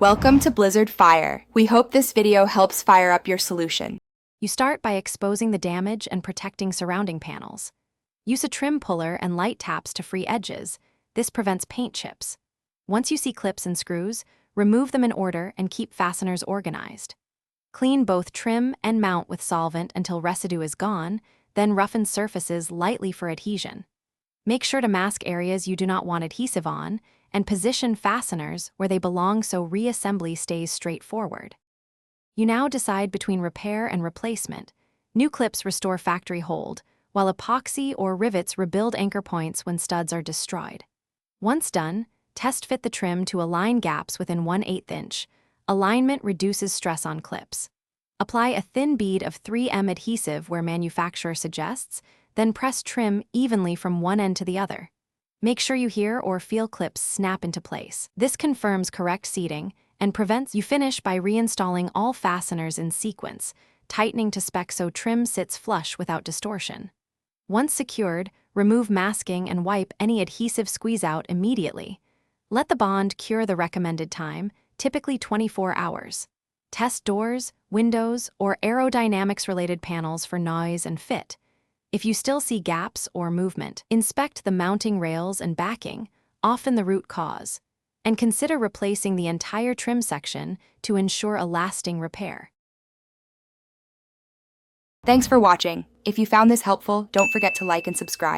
Welcome to Blizzard Fire. We hope this video helps fire up your solution. You start by exposing the damage and protecting surrounding panels. Use a trim puller and light taps to free edges. This prevents paint chips. Once you see clips and screws, remove them in order and keep fasteners organized. Clean both trim and mount with solvent until residue is gone, then roughen surfaces lightly for adhesion. Make sure to mask areas you do not want adhesive on, and position fasteners where they belong so reassembly stays straightforward. You now decide between repair and replacement. New clips restore factory hold, while epoxy or rivets rebuild anchor points when studs are destroyed. Once done, test fit the trim to align gaps within 1/8 inch. Alignment reduces stress on clips. Apply a thin bead of 3M adhesive where manufacturer suggests, then press trim evenly from one end to the other. Make sure you hear or feel clips snap into place. This confirms correct seating and prevents you finish by reinstalling all fasteners in sequence, tightening to spec so trim sits flush without distortion. Once secured, remove masking and wipe any adhesive squeeze out immediately. Let the bond cure the recommended time, typically 24 hours. Test doors, windows, or aerodynamics-related panels for noise and fit. If you still see gaps or movement, inspect the mounting rails and backing, often the root cause, and consider replacing the entire trim section to ensure a lasting repair. Thanks for watching. If you found this helpful, don't forget to like and subscribe.